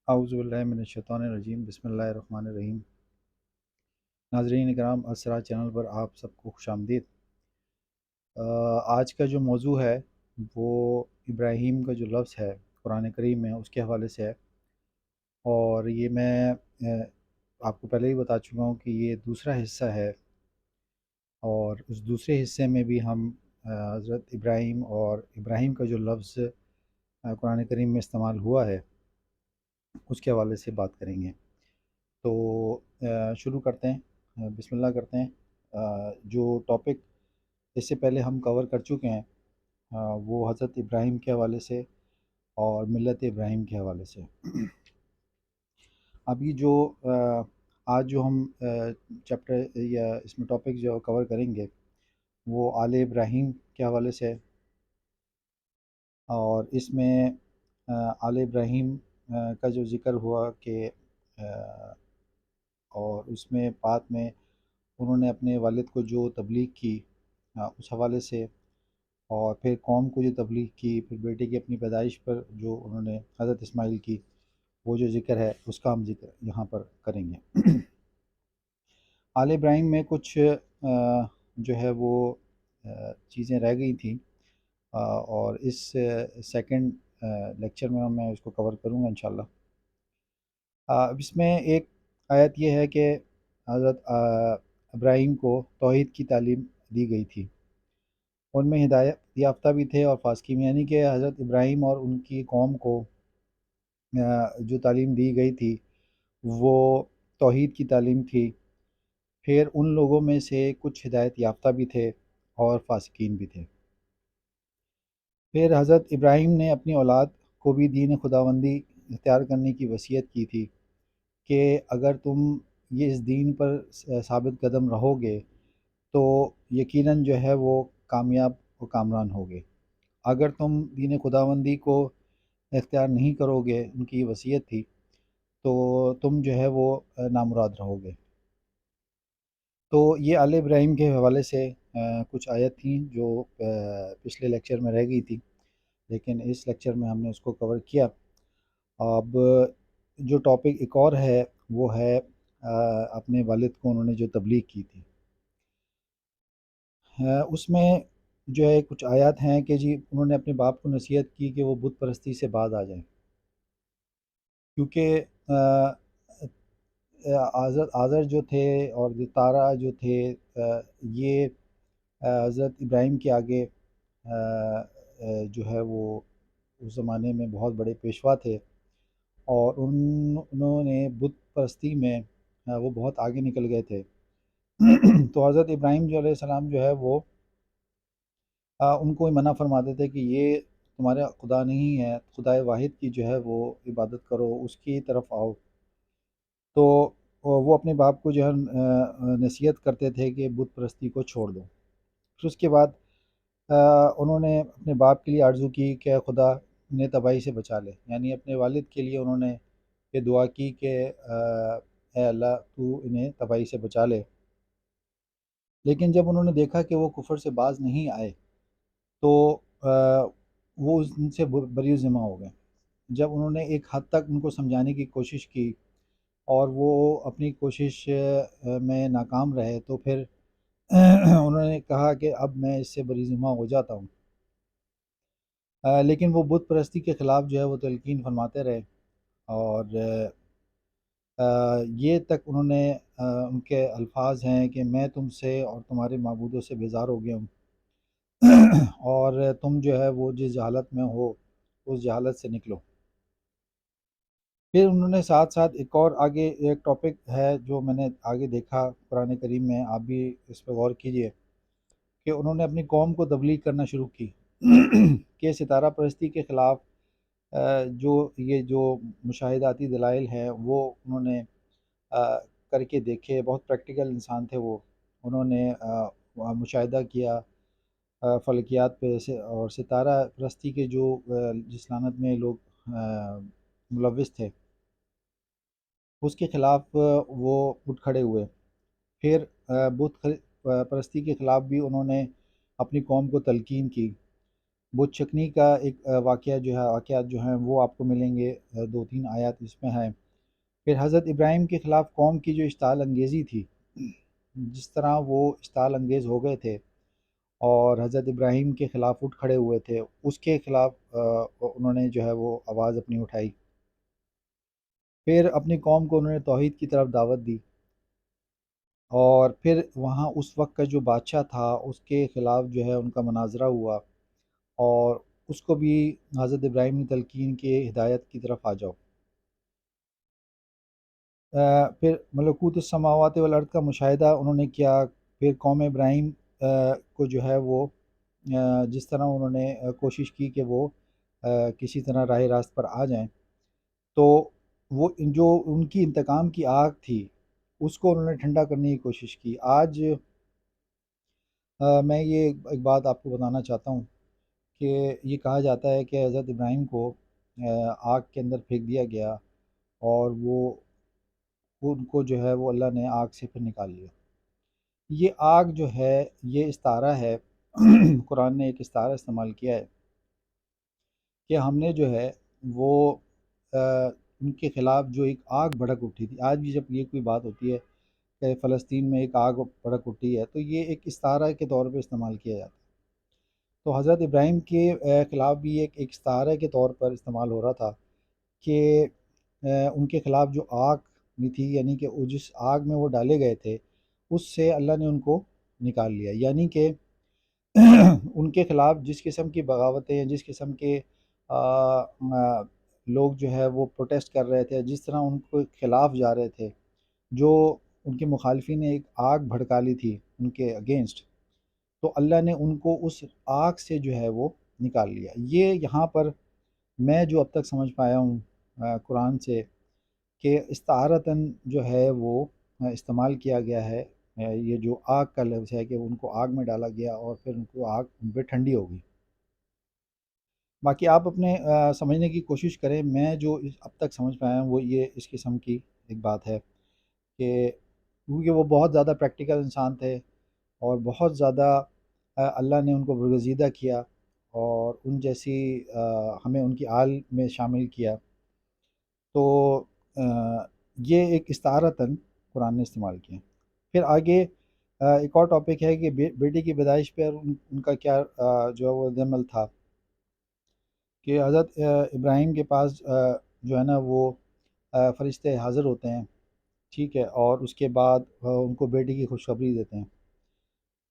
اعوذ باللہ من الشیطان الرجیم، بسم اللہ الرحمن الرحیم۔ ناظرین کرام، اسرار چینل پر آپ سب کو خوش آمدید۔ آج کا جو موضوع ہے وہ ابراہیم کا جو لفظ ہے قرآن کریم میں، اس کے حوالے سے ہے، اور یہ میں آپ کو پہلے ہی بتا چکا ہوں کہ یہ دوسرا حصہ ہے، اور اس دوسرے حصے میں بھی ہم حضرت ابراہیم اور ابراہیم کا جو لفظ قرآن کریم میں استعمال ہوا ہے اس کے حوالے سے بات کریں گے۔ تو شروع کرتے ہیں، بسم اللہ کرتے ہیں۔ جو ٹاپک اس سے پہلے ہم کور کر چکے ہیں وہ حضرت ابراہیم کے حوالے سے اور ملت ابراہیم کے حوالے سے۔ ابھی جو آج جو ہم چیپٹر یا اس میں ٹاپک جو کور کریں گے وہ آل ابراہیم کے حوالے سے ہے، اور اس میں آل ابراہیم کا جو ذکر ہوا کہ اور اس میں بعد میں انہوں نے اپنے والد کو جو تبلیغ کی اس حوالے سے، اور پھر قوم کو جو تبلیغ کی، پھر بیٹے کی اپنی پیدائش پر جو انہوں نے حضرت اسماعیل کی، وہ جو ذکر ہے اس کا ہم ذکر یہاں پر کریں گے۔ آل ابراہیم میں کچھ جو ہے وہ چیزیں رہ گئی تھیں، اور اس سیکنڈ لیکچر میں اس کو کور کروں گا انشاءاللہ۔ اب اس میں ایک آیت یہ ہے کہ حضرت ابراہیم کو توحید کی تعلیم دی گئی تھی، ان میں ہدایت یافتہ بھی تھے اور فاسقین، یعنی کہ حضرت ابراہیم اور ان کی قوم کو جو تعلیم دی گئی تھی وہ توحید کی تعلیم تھی۔ پھر ان لوگوں میں سے کچھ ہدایت یافتہ بھی تھے اور فاسقین بھی تھے۔ پھر حضرت ابراہیم نے اپنی اولاد کو بھی دین خداوندی اختیار کرنے کی وصیت کی تھی کہ اگر تم یہ اس دین پر ثابت قدم رہو گے تو یقیناً جو ہے وہ کامیاب و کامران ہوگے، اگر تم دین خداوندی کو اختیار نہیں کرو گے، ان کی وصیت تھی، تو تم جو ہے وہ نامراد رہو گے۔ تو یہ آل ابراہیم کے حوالے سے کچھ آیت تھیں جو پچھلے لیکچر میں رہ گئی تھی، لیکن اس لیکچر میں ہم نے اس کو کور کیا۔ اب جو ٹاپک ایک اور ہے وہ ہے اپنے والد کو انہوں نے جو تبلیغ کی تھی، اس میں جو ہے کچھ آیات ہیں کہ جی انہوں نے اپنے باپ کو نصیحت کی کہ وہ بت پرستی سے باز آ جائیں، کیونکہ آذر جو تھے اور تارا جو تھے یہ حضرت ابراہیم کے آگے جو ہے وہ اس زمانے میں بہت بڑے پیشوا تھے، اور انہوں نے بت پرستی میں وہ بہت آگے نکل گئے تھے۔ تو حضرت ابراہیم جو علیہ السلام جو ہے وہ ان کو منع فرماتے تھے کہ یہ تمہارا خدا نہیں ہے، خدا واحد کی جو ہے وہ عبادت کرو، اس کی طرف آؤ۔ تو وہ اپنے باپ کو جو ہے نصیحت کرتے تھے کہ بت پرستی کو چھوڑ دو۔ پھر اس کے بعد انہوں نے اپنے باپ کے لیے آرزو کی کہ خدا انہیں تباہی سے بچا لے، یعنی اپنے والد کے لیے انہوں نے یہ دعا کی کہ اے اللہ تو انہیں تباہی سے بچا لے۔ لیکن جب انہوں نے دیکھا کہ وہ کفر سے باز نہیں آئے تو وہ ان سے بری ذمہ ہو گئے۔ جب انہوں نے ایک حد تک ان کو سمجھانے کی کوشش کی اور وہ اپنی کوشش میں ناکام رہے، تو پھر انہوں نے کہا کہ اب میں اس سے بری ذمہ ہو جاتا ہوں، لیکن وہ بت پرستی کے خلاف جو ہے وہ تلقین فرماتے رہے، اور یہ تک انہوں نے ان کے الفاظ ہیں کہ میں تم سے اور تمہارے معبودوں سے بیزار ہو گیا ہوں، اور تم جو ہے وہ جس جہالت میں ہو اس جہالت سے نکلو۔ پھر انہوں نے ساتھ ساتھ ایک اور آگے ایک ٹاپک ہے جو میں نے آگے دیکھا قرآن کریم میں، آپ بھی اس پہ غور کیجئے، کہ انہوں نے اپنی قوم کو تبلیغ کرنا شروع کی کہ ستارہ پرستی کے خلاف جو یہ جو مشاہداتی دلائل ہیں وہ انہوں نے کر کے دیکھے، بہت پریکٹیکل انسان تھے وہ، انہوں نے مشاہدہ کیا فلکیات پہ سے، اور ستارہ پرستی کے جو جس لعنت میں لوگ ملوث تھے اس کے خلاف وہ اٹھ کھڑے ہوئے۔ پھر بت پرستی کے خلاف بھی انہوں نے اپنی قوم کو تلقین کی، بت چکنی کا ایک واقعہ جو ہے واقعات جو ہیں وہ آپ کو ملیں گے، دو تین آیات اس میں ہیں۔ پھر حضرت ابراہیم کے خلاف قوم کی جو اشتعال انگیزی تھی، جس طرح وہ اشتعال انگیز ہو گئے تھے اور حضرت ابراہیم کے خلاف اٹھ کھڑے ہوئے تھے، اس کے خلاف انہوں نے جو ہے وہ آواز اپنی اٹھائی۔ پھر اپنی قوم کو انہوں نے توحید کی طرف دعوت دی، اور پھر وہاں اس وقت کا جو بادشاہ تھا اس کے خلاف جو ہے ان کا مناظرہ ہوا، اور اس کو بھی حضرت ابراہیم نے تلقین کے ہدایت کی طرف آ جاؤ۔ پھر ملکوت السماوات والارض کا مشاہدہ انہوں نے کیا۔ پھر قوم ابراہیم کو جو ہے وہ جس طرح انہوں نے کوشش کی کہ وہ کسی طرح راہ راست پر آ جائیں، تو وہ جو ان کی انتقام کی آگ تھی اس کو انہوں نے ٹھنڈا کرنے کی کوشش کی۔ آج میں یہ ایک بات آپ کو بتانا چاہتا ہوں کہ یہ کہا جاتا ہے کہ حضرت ابراہیم کو آگ کے اندر پھینک دیا گیا، اور وہ ان کو جو ہے وہ اللہ نے آگ سے پھر نکال لیا۔ یہ آگ جو ہے یہ استعارہ ہے قرآن نے ایک استعارہ استعمال کیا ہے کہ ہم نے جو ہے وہ ان کے خلاف جو ایک آگ بھڑک اٹھی تھی، آج بھی جب یہ کوئی بات ہوتی ہے کہ فلسطین میں ایک آگ بھڑک اٹھی ہے تو یہ ایک استعارہ کے طور پہ استعمال کیا جاتا ہے۔ تو حضرت ابراہیم کے خلاف بھی ایک استعارہ کے طور پر استعمال ہو رہا تھا کہ ان کے خلاف جو آگ بھی تھی، یعنی کہ وہ جس آگ میں وہ ڈالے گئے تھے اس سے اللہ نے ان کو نکال لیا، یعنی کہ ان کے خلاف جس قسم کی بغاوتیں، جس قسم کے آ، آ، لوگ جو ہے وہ پروٹیسٹ کر رہے تھے، جس طرح ان کو خلاف جا رہے تھے، جو ان کے مخالفین نے ایک آگ بھڑکا لی تھی ان کے اگینسٹ، تو اللہ نے ان کو اس آگ سے جو ہے وہ نکال لیا۔ یہ یہاں پر میں جو اب تک سمجھ پایا ہوں قرآن سے، کہ استعارتاً جو ہے وہ استعمال کیا گیا ہے یہ جو آگ کا لفظ ہے کہ ان کو آگ میں ڈالا گیا اور پھر ان کو آگ ان پہ ٹھنڈی ہو گئی۔ باقی آپ اپنے سمجھنے کی کوشش کریں، میں جو اب تک سمجھ پایا ہوں وہ یہ اس قسم کی ایک بات ہے کہ کیونکہ وہ بہت زیادہ پریکٹیکل انسان تھے، اور بہت زیادہ اللہ نے ان کو برگزیدہ کیا اور ان جیسی ہمیں ان کی آل میں شامل کیا، تو یہ ایک استعارتاً قرآن نے استعمال کیا۔ پھر آگے ایک اور ٹاپک ہے کہ بیٹی کی پیدائش پر ان کا کیا جو ہے وہ رد عمل تھا، کہ حضرت ابراہیم کے پاس جو ہے نا وہ فرشتے حاضر ہوتے ہیں، ٹھیک ہے، اور اس کے بعد ان کو بیٹی کی خوشخبری دیتے ہیں،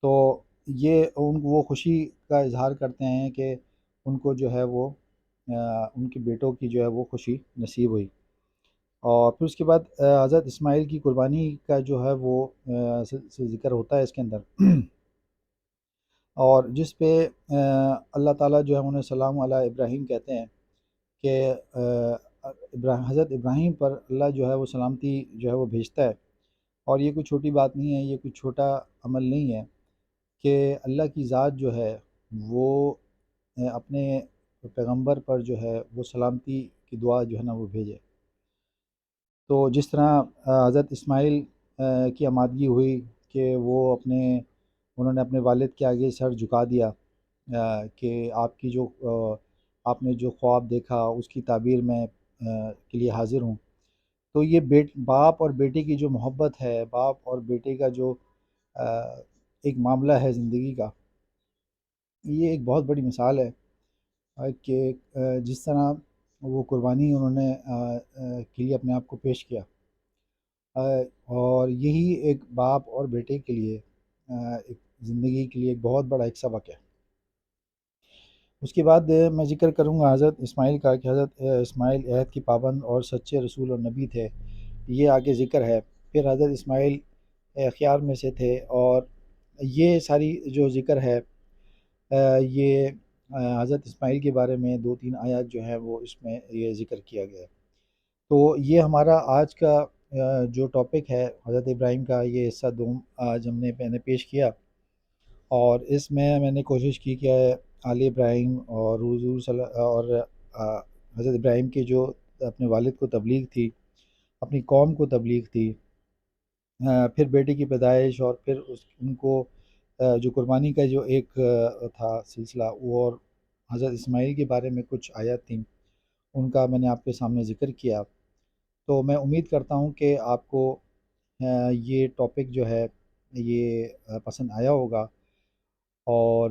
تو یہ وہ خوشی کا اظہار کرتے ہیں کہ ان کو جو ہے وہ ان کے بیٹوں کی جو ہے وہ خوشی نصیب ہوئی۔ اور پھر اس کے بعد حضرت اسماعیل کی قربانی کا جو ہے وہ ذکر ہوتا ہے اس کے اندر، اور جس پہ اللہ تعالیٰ جو ہے انہیں سلام علی ابراہیم کہتے ہیں کہ حضرت ابراہیم پر اللہ جو ہے وہ سلامتی جو ہے وہ بھیجتا ہے، اور یہ کوئی چھوٹی بات نہیں ہے، یہ کوئی چھوٹا عمل نہیں ہے کہ اللہ کی ذات جو ہے وہ اپنے پیغمبر پر جو ہے وہ سلامتی کی دعا جو ہے نا وہ بھیجے۔ تو جس طرح حضرت اسماعیل کی آمادگی ہوئی کہ وہ انہوں نے اپنے والد کے آگے سر جھکا دیا کہ آپ کی جو آپ نے جو خواب دیکھا اس کی تعبیر میں کے لیے حاضر ہوں۔ تو یہ باپ اور بیٹے کی جو محبت ہے، باپ اور بیٹے کا جو آ، ایک معاملہ ہے زندگی کا، یہ ایک بہت بڑی مثال ہے کہ جس طرح وہ قربانی انہوں نے کے لیے اپنے آپ کو پیش کیا، اور یہی ایک باپ اور بیٹے کے لیے ایک زندگی کے لیے ایک بہت بڑا ایک سبق ہے۔ اس کے بعد میں ذکر کروں گا حضرت اسماعیل کا، کہ حضرت اسماعیل عہد کی پابند اور سچے رسول اور نبی تھے، یہ آگے ذکر ہے۔ پھر حضرت اسماعیل اخیار میں سے تھے، اور یہ ساری جو ذکر ہے یہ حضرت اسماعیل کے بارے میں دو تین آیات جو ہیں وہ اس میں یہ ذکر کیا گیا ہے۔ تو یہ ہمارا آج کا جو ٹاپک ہے حضرت ابراہیم کا، یہ حصہ دوم آج میں نے پیش کیا، اور اس میں نے کوشش کی کہ آل ابراہیم اور حضور اور حضرت ابراہیم کے جو اپنے والد کو تبلیغ تھی، اپنی قوم کو تبلیغ تھی، پھر بیٹے کی پیدائش، اور پھر ان کو جو قربانی کا جو ایک تھا سلسلہ وہ، حضرت اسماعیل کے بارے میں کچھ آیات تھیں، ان کا میں نے آپ کے سامنے ذکر کیا۔ تو میں امید کرتا ہوں کہ آپ کو یہ ٹاپک جو ہے یہ پسند آیا ہوگا، اور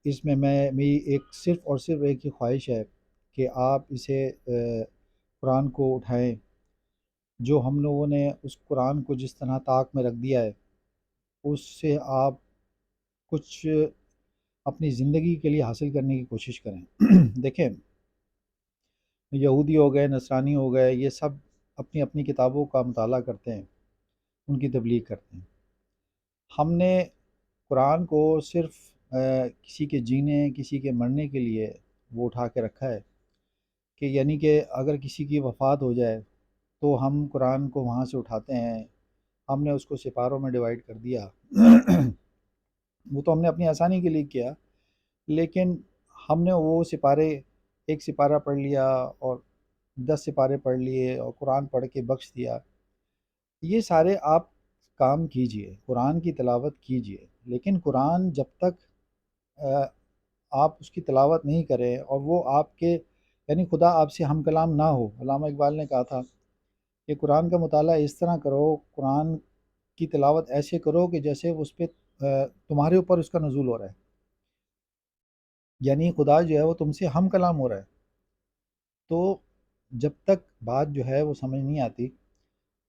اس میں میری ایک صرف اور صرف ایک ہی خواہش ہے کہ آپ اسے قرآن کو اٹھائیں، جو ہم لوگوں نے اس قرآن کو جس طرح طاق میں رکھ دیا ہے، اس سے آپ کچھ اپنی زندگی کے لیے حاصل کرنے کی کوشش کریں۔ دیکھیں، یہودی ہو گئے، نصرانی ہو گئے، یہ سب اپنی اپنی کتابوں کا مطالعہ کرتے ہیں، ان کی تبلیغ کرتے ہیں۔ ہم نے قرآن کو صرف کسی کے جینے، کسی کے مرنے کے لیے وہ اٹھا کے رکھا ہے، کہ یعنی کہ اگر کسی کی وفات ہو جائے تو ہم قرآن کو وہاں سے اٹھاتے ہیں۔ ہم نے اس کو سپاروں میں ڈیوائیڈ کر دیا۔ وہ تو ہم نے اپنی آسانی کے لیے کیا، لیکن ہم نے وہ سپارے، ایک سپارہ پڑھ لیا اور 10 سپارے پڑھ لیے اور قرآن پڑھ کے بخش دیا۔ یہ سارے آپ کام کیجئے، قرآن کی تلاوت کیجئے، لیکن قرآن جب تک آ، آپ اس کی تلاوت نہیں کریں اور وہ آپ کے، یعنی خدا آپ سے ہم کلام نہ ہو۔ علامہ اقبال نے کہا تھا کہ قرآن کا مطالعہ اس طرح کرو، قرآن کی تلاوت ایسے کرو کہ جیسے اس پہ تمہارے اوپر اس کا نزول ہو رہا ہے، یعنی خدا جو ہے وہ تم سے ہم کلام ہو رہا ہے۔ تو جب تک بات جو ہے وہ سمجھ نہیں آتی،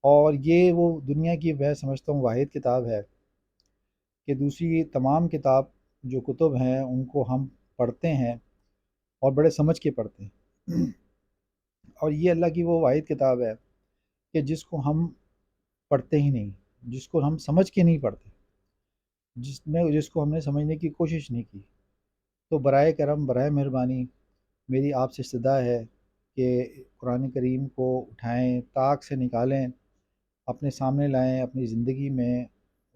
اور یہ وہ دنیا کی میں سمجھتا ہوں واحد کتاب ہے کہ دوسری تمام کتاب جو کتب ہیں ان کو ہم پڑھتے ہیں اور بڑے سمجھ کے پڑھتے ہیں، اور یہ اللہ کی وہ واحد کتاب ہے کہ جس کو ہم پڑھتے ہی نہیں، جس کو ہم سمجھ کے نہیں پڑھتے، جس کو ہم نے سمجھنے کی کوشش نہیں کی۔ تو برائے کرم، برائے مہربانی، میری آپ سے استدعا ہے کہ قرآن کریم کو اٹھائیں، طاق سے نکالیں، اپنے سامنے لائیں، اپنی زندگی میں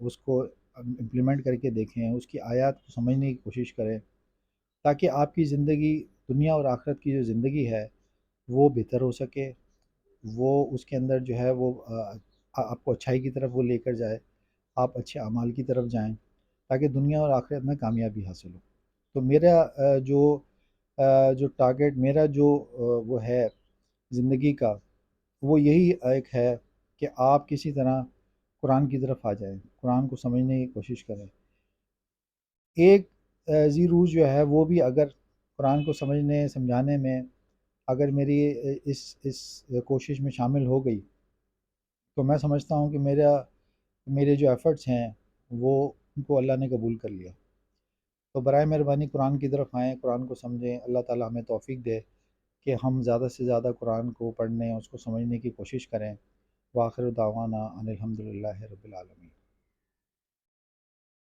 اس کو امپلیمنٹ کر کے دیکھیں، اس کی آیات کو سمجھنے کی کوشش کریں، تاکہ آپ کی زندگی، دنیا اور آخرت کی جو زندگی ہے وہ بہتر ہو سکے، وہ اس کے اندر جو ہے وہ آپ کو اچھائی کی طرف وہ لے کر جائے، آپ اچھے اعمال کی طرف جائیں، تاکہ دنیا اور آخرت میں کامیابی حاصل ہو۔ تو میرا جو ٹارگیٹ، میرا جو وہ ہے زندگی کا، وہ یہی ایک ہے کہ آپ کسی طرح قرآن کی طرف آ جائیں، قرآن کو سمجھنے کی کوشش کریں۔ ایک ذی روح جو ہے وہ بھی اگر قرآن کو سمجھنے سمجھانے میں اگر میری اس کوشش میں شامل ہو گئی، تو میں سمجھتا ہوں کہ میرے جو ایفرٹس ہیں وہ ان کو اللہ نے قبول کر لیا۔ تو برائے مہربانی قرآن کی طرف آئیں، قرآن کو سمجھیں، اللہ تعالیٰ ہمیں توفیق دے کہ ہم زیادہ سے زیادہ قرآن کو پڑھنے، اس کو سمجھنے کی کوشش کریں۔ وآخر دعوانا ان الحمد للہ رب العالمین۔